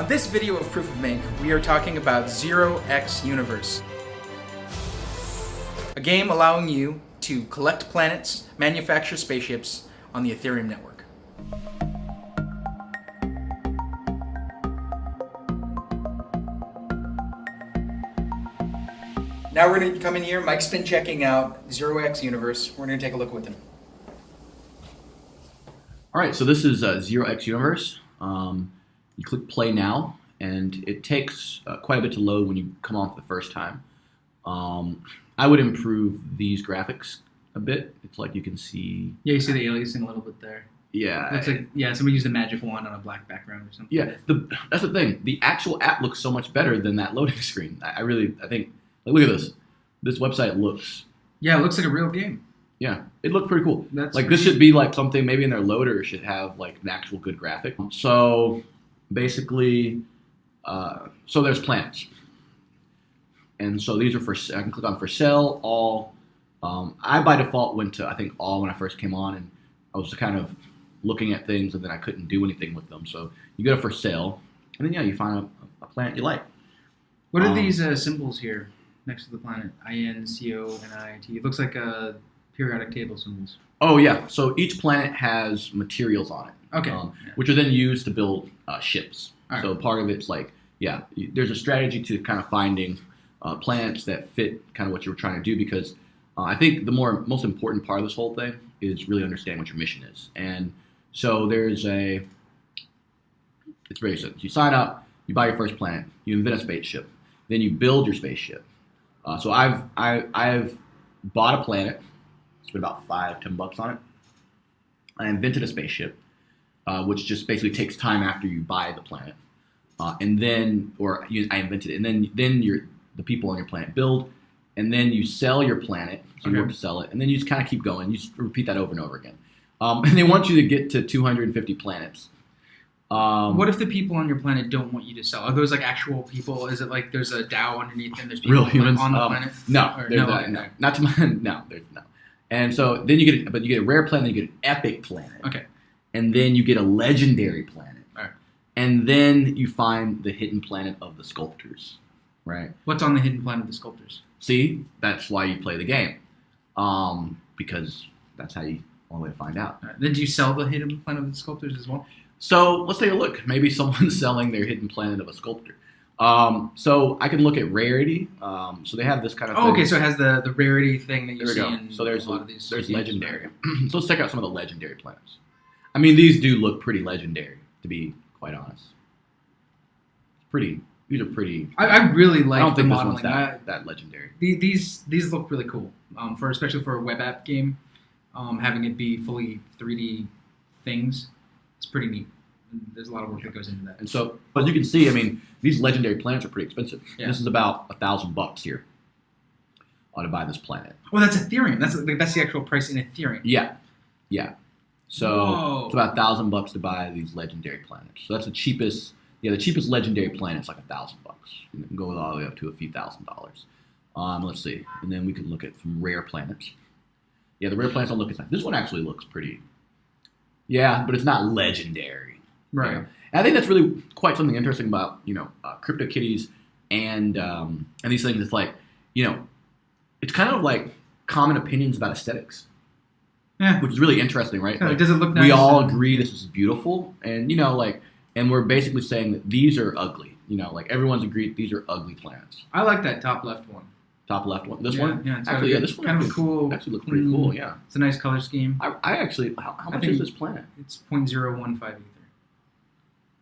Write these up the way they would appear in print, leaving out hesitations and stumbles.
On this video of Proof of Make, we are talking about 0xUniverse, a game allowing you to collect planets, manufacture spaceships on the Ethereum network. Now we're going to come in here, Mike's been checking out 0xUniverse. We're going to take a look with him. All right, so this is 0xUniverse. You click play now, and it takes quite a bit to load when you come off the first time. I would improve these graphics a bit. It's like you can see... Yeah, you see the aliasing a little bit there. Yeah. Looks like, somebody used a magic wand on a black background or something. Yeah, that's the thing. The actual app looks so much better than that loading screen. I think, look at this. This website looks... Yeah, it looks like a real game. Yeah, it looked pretty cool. That's like this should be like something maybe in their loader should have like an actual good graphic. So basically, so there's planets, and so these are for. I can click on for sale, all. I by default went to I think all when I first came on, and I was kind of looking at things, and then I couldn't do anything with them. So you go to for sale, and then you find a planet you like. What are these symbols here next to the planet? INCO and IIT. It looks like periodic table symbols. Oh yeah, so each planet has materials on it. Okay. Which are then used to build ships. All so right. part of it's like, there's a strategy to kind of finding planets that fit kind of what you were trying to do, because I think the most important part of this whole thing is really understanding what your mission is. And so it's very simple. You sign up, you buy your first planet, you invent a spaceship, then you build your spaceship. So I've bought a planet. Spent about $5-10 on it. I invented a spaceship, which just basically takes time after you buy the planet, I invented it, and then the people on your planet build, and then you sell your planet. So you work to sell it, and then you just kind of keep going. You just repeat that over and over again. And they want you to get to 250 planets. What if the people on your planet don't want you to sell? Are those like actual people? Is it like there's a DAO underneath and there's people real humans on the planet? No, not to my no. There's no. And so then you get a rare planet, then you get an epic planet. Okay. And then you get a legendary planet. All right. And then you find the hidden planet of the sculptors, right? What's on the hidden planet of the sculptors? See, that's why you play the game, because that's how you only way to find out. All right. Then do you sell the hidden planet of the sculptors as well? So let's take a look. Maybe someone's selling their hidden planet of a sculptor. So I can look at rarity. So they have this kind of thing. Okay, so it has the rarity thing that you see in so there's a lot of these. There's legendary. So let's check out some of the legendary planets. I mean, these do look pretty legendary, to be quite honest. These are pretty. I really like. I don't think the this one's modeling. that legendary. These look really cool. Especially for a web app game, having it be fully 3D things, it's pretty neat. There's a lot of work that goes into that. And so, as you can see, I mean, these legendary planets are pretty expensive. Yeah. This is about $1,000 here to buy this planet. Oh, that's Ethereum. That's the actual price in Ethereum. Yeah. So it's about $1,000 to buy these legendary planets. So that's the cheapest. Yeah, the cheapest legendary planet's like $1,000. You can go all the way up to a few $1,000s. Let's see, and then we can look at some rare planets. Yeah, the rare planets don't look as nice. This one actually looks pretty. Yeah, but it's not legendary. Right. And I think that's really quite something interesting about CryptoKitties and these things. It's like it's kind of like common opinions about aesthetics. Yeah. Which is really interesting, right? Yeah, like, does it look nice? We all agree this is beautiful, and and we're basically saying that these are ugly. Like everyone's agreed these are ugly planets. I like that top left one. Top left one. This one? Yeah, it's actually, this one kind of cool. Actually looks pretty cool. Yeah. It's a nice color scheme. I actually, how much is this planet? It's 0.015 ether.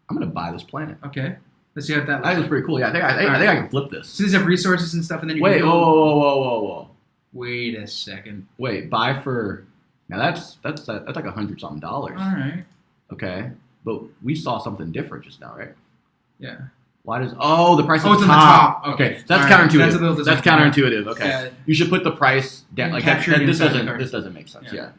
I'm gonna buy this planet. Okay. Let's see how that looks. That looks pretty cool. Yeah, I think I can flip this. So these have resources and stuff, and then you wait. can build... Whoa. Wait a second. Wait, buy for now. That's like $100-something. All right. Okay, but we saw something different just now, right? Yeah. Why does the price? Oh, it's on the top. Okay, so that's counterintuitive. That's counterintuitive. Okay, yeah. You should put the price down. Like that. This doesn't make sense. Yeah.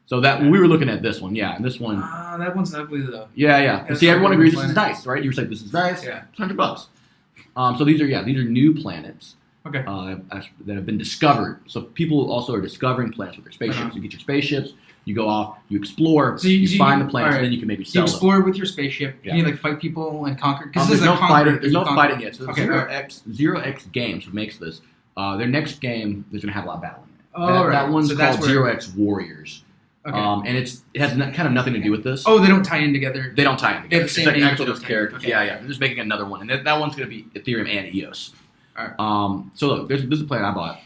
So we were looking at this one, and this one. That one's ugly though. Yeah. See, everyone agrees this is nice, right? You were saying this is nice. Yeah. It's $100. So these are new planets. Okay. That have been discovered. So people also are discovering planets with their spaceships. You get your spaceships, You go off, you explore, So you find the planets, alright. and then you can maybe You sell them. explore with your spaceship. Yeah. Can you like fight people and conquer? Because There's this is no a conquer. fighting. There's no You conquer. fighting yet. So Okay, Zero X Games, who makes this, their next game, there's gonna have a lot of battling. Oh, right. That one's So that's called where- Zero X Warriors. Okay. And it has kind of nothing to do with this. Oh, they don't tie in together. They don't tie in together. They have the It's same like name, actual but those okay. characters. Okay. Yeah. They're just making another one, and that one's gonna be Ethereum and EOS. Alright. So look, this is a planet I bought.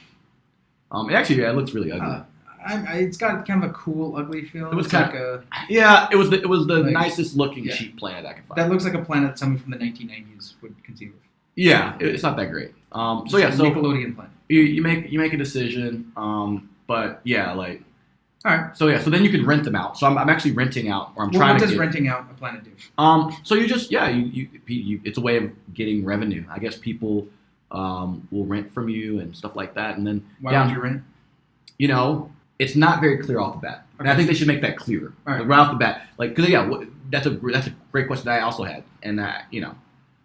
It looks really ugly. It's got kind of a cool, ugly feel. It was It's kind like a it was the like- nicest looking yeah. cheap planet I could find. that looks like a planet someone from the 1990s would conceive of. Yeah, it's not that great. So It's a so Nickelodeon planet. you make a decision. But yeah, like All right. so then you can rent them out. So I'm actually renting out, or I'm Well, trying what to does get. renting out a planet do? So you just you it's a way of getting revenue. I guess people will rent from you and stuff like that, and then Why down, would you rent? it's not very clear off the bat. And I Okay. think they should make that clearer All right. like, right off the bat. Like, because that's a great question that I also had, and All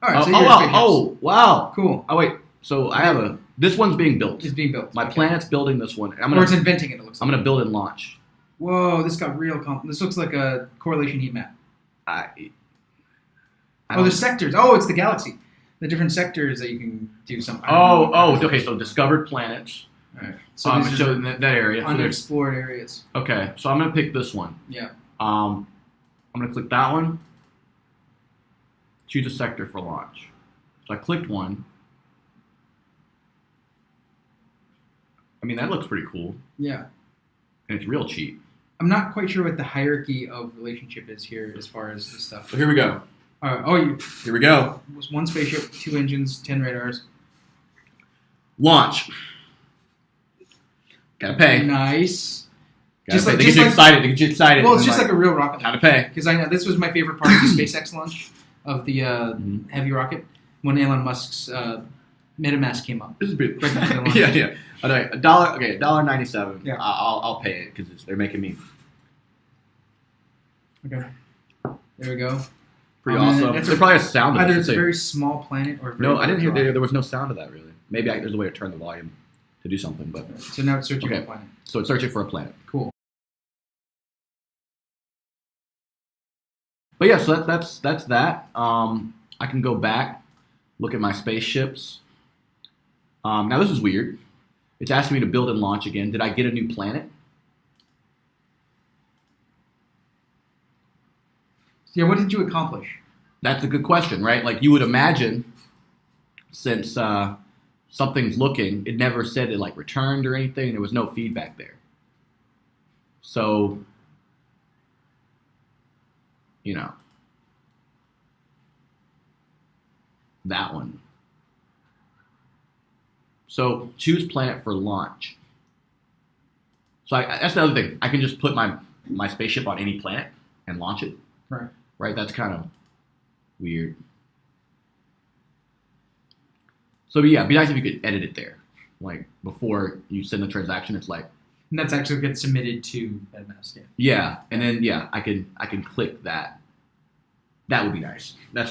right. So oh, you're wow, spaceships. oh wow. Cool. Oh wait, so I have this one's being built. It's being built. My Okay. planet's building this one. Or it's inventing it. It looks I'm like. gonna build and launch. Whoa, this got real. This looks like a correlation heat map. I Oh, don't- the sectors. Oh, it's the galaxy. The different sectors that you can do something. Okay. So discovered planets. All right. So So these are showing that area. So there's- unexplored areas. okay, so I'm gonna pick this one. Yeah. I'm gonna click that one. Choose a sector for launch. So I clicked one. I mean, that looks pretty cool, Yeah. and it's real cheap. I'm not quite sure what the hierarchy of relationship is here as far as this stuff. So here we go. Here we go. Was one spaceship, 2 engines, 10 radars. Launch. Gotta pay. Nice. Gotta Just pay. like- They just get you like- excited. They get you excited. Well, it's and just like a real rocket gotta launch. pay. Because I know this was my favorite part of the SpaceX launch of the Mhm. heavy rocket when Elon Musk's MetaMask came up. This is beautiful. Right before the launch. Yeah. Okay, $1. Okay, $1.97. Yeah. I'll pay it because they're making me Okay. There we go. pretty And awesome. that's There's probably a sound of Either it. it's a very small planet or a very No, I didn't hear. large rocket. There was no sound of that really. Maybe there's a way to turn the volume to do something, but So now it's searching for Okay. a planet. so it's searching for a planet. Cool. But yeah, so that's that. I can go back, look at my spaceships. Now this is weird. It's asking me to build and launch again. Did I get a new planet? So yeah, what did you accomplish? That's a good question, right? Like you would imagine, since something's looking, it never said it like returned or anything. There was no feedback there. So, that one. So choose planet for launch. So that's the other thing. I can just put my spaceship on any planet and launch it. Right. Right. That's kind of weird. So yeah, it'd be nice if you could edit it there, like before you send the transaction. It's like And that's actually gets submitted to MetaMask. Yeah. yeah, and then yeah, I can click that. That would be nice. That's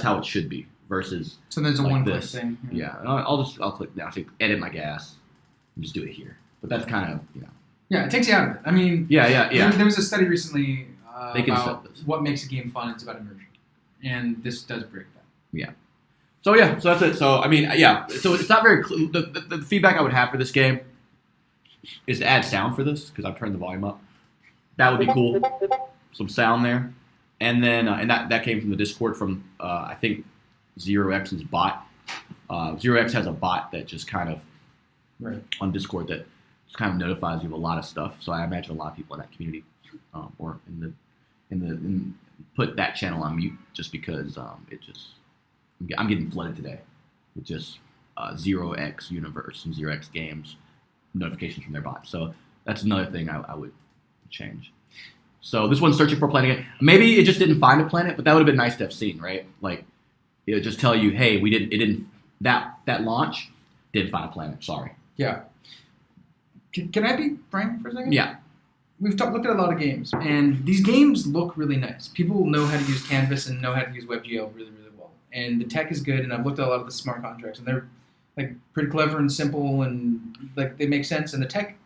how it should be versus So there's a Like one-click this. thing. yeah. I'll click now. So edit my gas and just do it here. But that's kind of Yeah, it takes you out of it. I mean, yeah. There was a study recently They can about set this. what makes a game fun. It's about immersion, and this does break that. So yeah, so that's it. So I mean, yeah. So it's not very clear. The feedback I would have for this game is to add sound for this because I've turned the volume up. That would be cool. Some sound there, and then and that came from the Discord from I think 0x's bot. 0x has a bot that just kind of Right. on Discord that just kind of notifies you of a lot of stuff. So I imagine a lot of people in that community or in put that channel on mute just because I'm getting flooded today with just 0xUniverse and 0x Games notifications from their bot. So that's another thing I would change. So this one's searching for a planet again. Maybe it just didn't find a planet, but that would have been nice to have seen, right? Like it would just tell you, hey, that launch didn't find a planet. Sorry. Yeah. Can I be frank for a second? Yeah. We've looked at a lot of games, and these games look really nice. People know how to use Canvas and know how to use WebGL really, really well. And the tech is good, and I've looked at a lot of the smart contracts, and they're like pretty clever and simple, and like they make sense. And the tech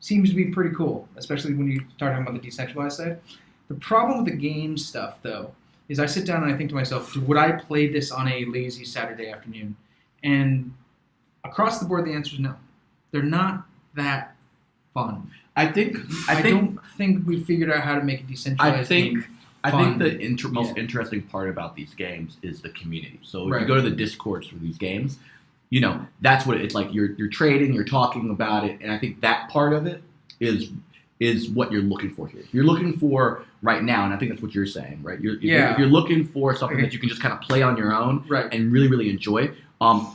seems to be pretty cool, especially when you start talking about the decentralized side. The problem with the game stuff, though, is I sit down and I think to myself, would I play this on a lazy Saturday afternoon? And across the board, the answer is no. They're not that fun. I don't think we figured out how to make a decentralized game I fun. think the most interesting part about these games is the community. So if Right. you go to the Discords for these games, you know, that's what it's like. You're trading, you're talking about it, and I think that part of it is what you're looking for here. You're looking for right now, and I think that's what you're saying, right? If you're looking for something that you can just kind of play on your own Right. and really, really enjoy,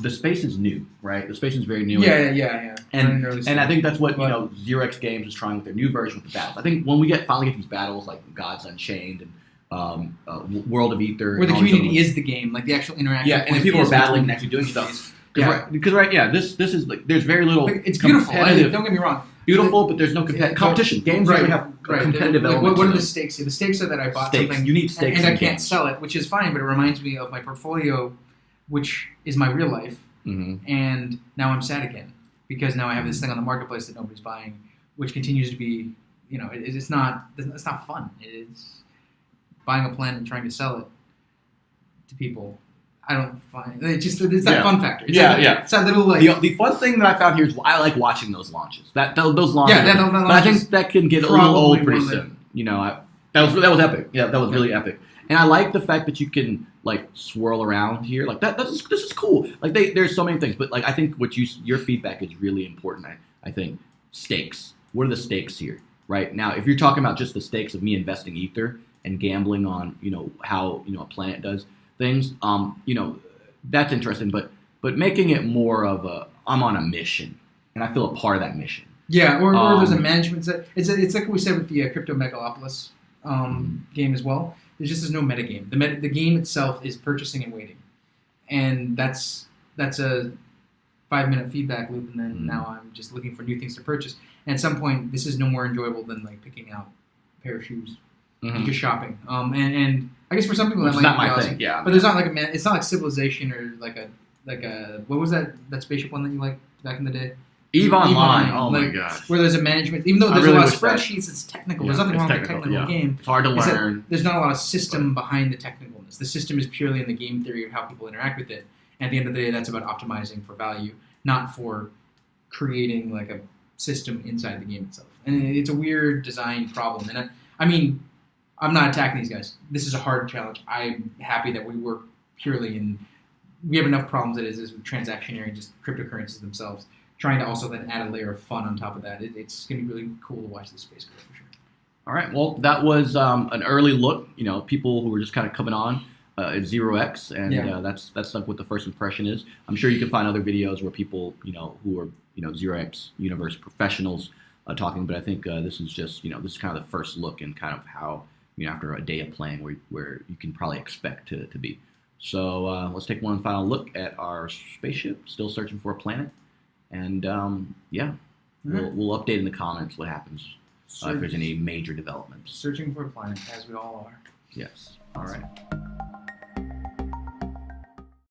the space is new, right? The space is very new. Yeah. And I think that's what 0x Games is trying with their new version with the battles. I think when we finally get these battles like Gods Unchained and World of Ether, where the and all these community other ones. is the game, like the actual interaction. Yeah, and the people are battling and actually doing stuff. Because this is like there's very little. Like, it's beautiful. competitive- Don't get me wrong. Beautiful, but there's no competition. Games usually have competitive Like, elements. what are to the them. stakes here? The stakes are that I bought Stakes. something You need stakes and I in can't games. sell it, which is fine, but it reminds me of my portfolio, which is my real life, Mhm. and now I'm sad again because now I have this thing on the marketplace that nobody's buying, which continues to be, it's not fun. It's buying a plant and trying to sell it to people. I don't find it's that Yeah. fun factor. It's Yeah, that, yeah. It's that little like The fun thing that I found here is I like watching those launches. Those launches. Yeah, that but I think that can get a little old probably pretty one of the- soon. That was epic. Yeah, that was really epic. And I like the fact that you can like swirl around here. Like this is cool. Like there's so many things, but like I think your feedback is really important. I think stakes. What are the stakes here? Right now, if you're talking about just the stakes of me investing ether and gambling on how a planet does things, that's interesting. But making it more of I'm on a mission and I feel a part of that mission. Yeah, or there's a management set. It's like what we said with the Crypto Megalopolis game as well. There's no metagame. The game itself is purchasing and waiting, and that's a 5-minute feedback loop, and then now I'm just looking for new things to purchase. And at some point, this is no more enjoyable than like picking out a pair of shoes, and just shopping. And I guess for some people Which that is might not be my awesome. thing. Yeah, But there's not like it's not like Civilization or like a what was that spaceship one that you liked back in the day? EVE Online. Oh like, my god. Where there's a management, even though there's really a lot of wish that- spreadsheets, it's technical. Yeah, There's nothing it's wrong with a technical, technical game. It's hard to It's that learn. there's not a lot of system behind the technicalness. The system is purely in the game theory of how people interact with it. And at the end of the day, that's about optimizing for value, not for creating like a system inside the game itself. And it's a weird design problem. And I mean, I'm not attacking these guys. This is a hard challenge. I'm happy that we work purely in. We have enough problems as is with transactionary, just cryptocurrencies themselves. Trying to also then add a layer of fun on top of that. It's going to be really cool to watch this space go for sure. All right. Well, that was an early look. People who were just kind of coming on at 0x, and that's like what the first impression is. I'm sure you can find other videos where people who are 0xUniverse professionals talking, but I think this is just this is kind of the first look and kind of how after a day of playing where you can probably expect to be. So let's take one final look at our spaceship. Still searching for a planet. And we'll update in the comments what happens if there's any major developments. Searching for a planet, as we all are. Yes. All right.